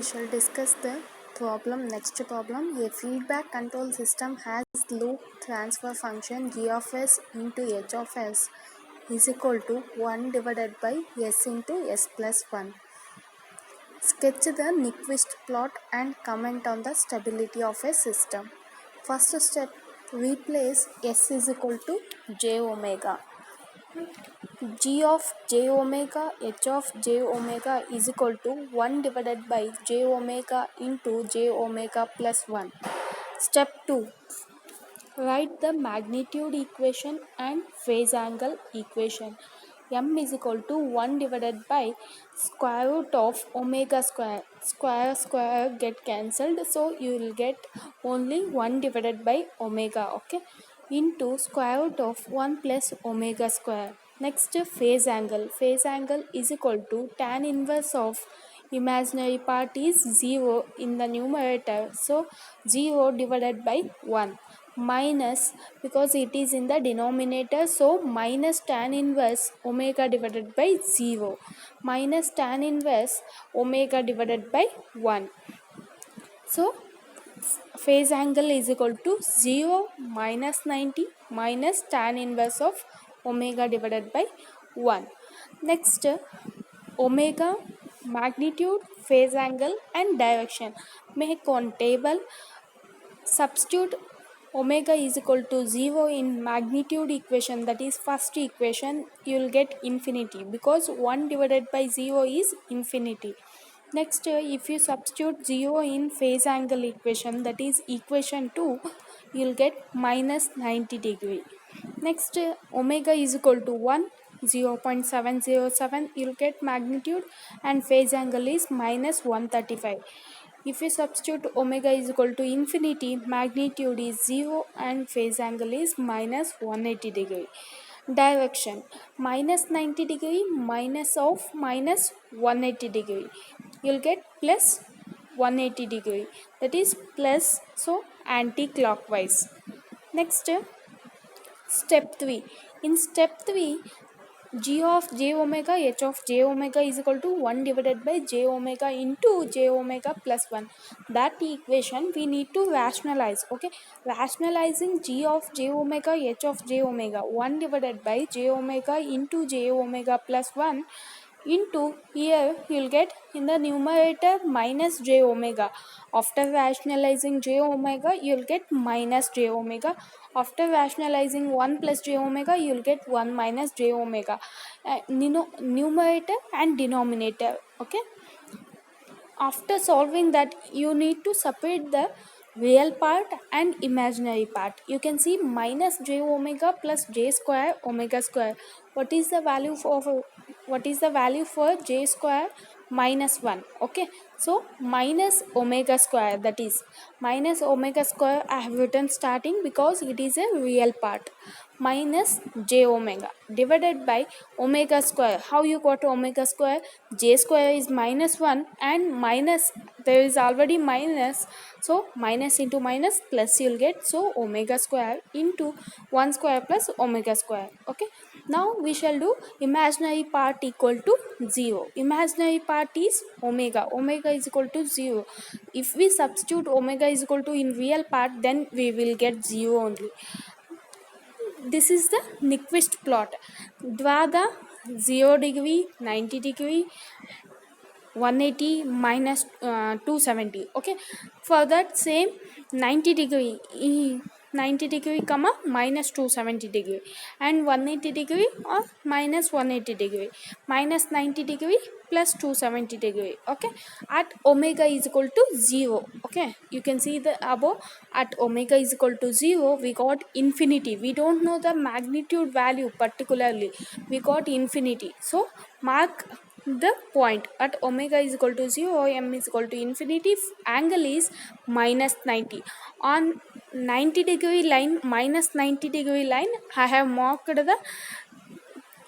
We shall discuss the next problem. A feedback control system has loop transfer function g of s into h of s is equal to 1 divided by s into s plus 1. Sketch the Nyquist plot and comment on the stability of a system. First step, we place s is equal to j omega. G of j omega h of j omega is equal to 1 divided by j omega into j omega plus 1. Step 2. Write the magnitude equation and phase angle equation. M is equal to 1 divided by square root of omega square. Square get cancelled, so you will get only 1 divided by omega, okay, into square root of 1 plus omega square. Next, phase angle. Phase angle is equal to tan inverse of imaginary part is 0 in the numerator, so 0 divided by 1 minus, because it is in the denominator, so minus tan inverse omega divided by 0 minus tan inverse omega divided by 1. So phase angle is equal to 0 minus 90 minus tan inverse of omega divided by 1. Next, omega, magnitude, phase angle and direction. Make one table. Substitute omega is equal to 0 in magnitude equation, that is first equation, you will get infinity because 1 divided by 0 is infinity. Next, if you substitute 0 in phase angle equation, that is equation 2, you will get minus 90 degree. Next, omega is equal to 1, 0.707, you will get magnitude, and phase angle is minus 135. If you substitute omega is equal to infinity, magnitude is 0 and phase angle is minus 180 degree. Direction, minus 90 degree minus of minus 180 degree. You will get plus 180 degree, that is plus, so anti-clockwise. Next, step 3. In step 3, g of j omega h of j omega is equal to 1 divided by j omega into j omega plus 1. That equation we need to rationalize, okay. Rationalizing g of j omega h of j omega, 1 divided by j omega into j omega plus 1 into, here you will get in the numerator minus j omega. After rationalizing j omega, you will get minus j omega. After rationalizing 1 plus j omega, you will get 1 minus j omega. Numerator and denominator, okay. After solving that, you need to separate the real part and imaginary part. You can see minus j omega plus j square omega square. What is the value for j square? Minus 1, okay. So minus omega square, that is minus omega square I have written starting because it is a real part, minus j omega divided by omega square. How you got omega square? J square is minus 1 and minus, there is already minus, so minus into minus plus you will get, so omega square into 1 square plus omega square, okay. Now we shall do imaginary part equal to 0. Imaginary part is omega. Omega is equal to 0. If we substitute omega is equal to in real part, then we will get 0 only. This is the Nyquist plot. Draw the 0 degree, 90 degree, 180 minus 270, okay. For that same 90 degree, 90 degree comma minus 270 degree, and 180 degree or minus 180 degree, minus 90 degree plus 270 degree, okay. At omega is equal to 0, okay. You can see the above, at omega is equal to 0 we got infinity. We don't know the magnitude value particularly, we got infinity, so mark the point. At omega is equal to 0, m is equal to infinity, angle is minus 90. On 90 degree line, minus 90 degree line, I have marked the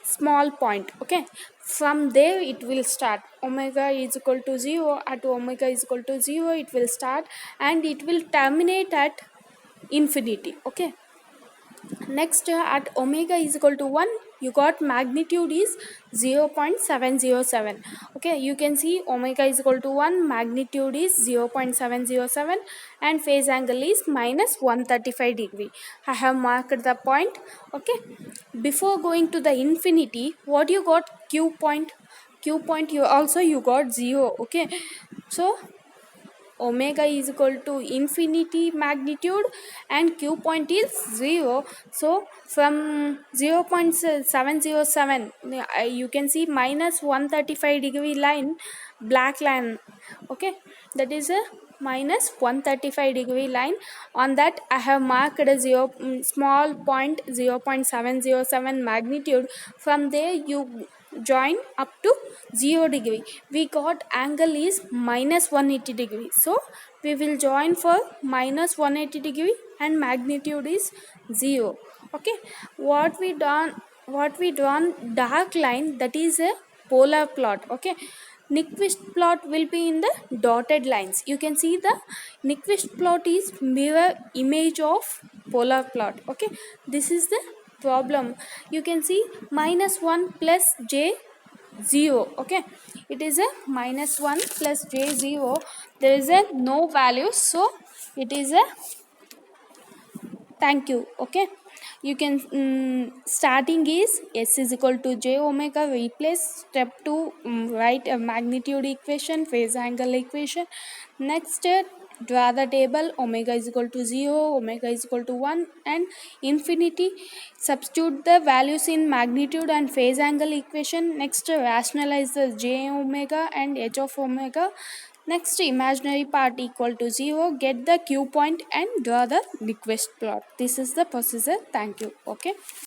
small point, okay. From there it will start. Omega is equal to 0, at omega is equal to 0 it will start and it will terminate at infinity, okay. Next, at omega is equal to 1, you got magnitude is 0.707. okay, you can see omega is equal to 1, magnitude is 0.707, and phase angle is minus 135 degree. I have marked the point. okay, before going to the infinity, what you got? Q point. Q point you got 0. okay, so omega is equal to infinity magnitude and q point is 0. so from 0.707, you can see minus 135 degree line, black line. okay, that is a minus 135 degree line. On that I have marked a small point 0.707 magnitude. From there you join up to 0 degree. We got angle is minus 180 degree, so we will join for minus 180 degree and magnitude is 0. okay, what we drawn dark line, that is a polar plot. okay, Nyquist plot will be in the dotted lines. You can see the Nyquist plot is mirror image of polar plot. okay, this is the problem. You can see minus 1 plus j 0. okay, it is a minus 1 plus j 0. There is a no value, so it is a thank you. okay, you can starting is s is equal to j omega. Replace step 2, write a magnitude equation, phase angle equation. Next, draw the table. Omega is equal to 0, omega is equal to 1 and infinity. Substitute the values in magnitude and phase angle equation. Next, rationalize the j omega and h of omega. Next, imaginary part equal to 0, get the q point and draw the Nyquist plot. This is the procedure. Thank you. okay.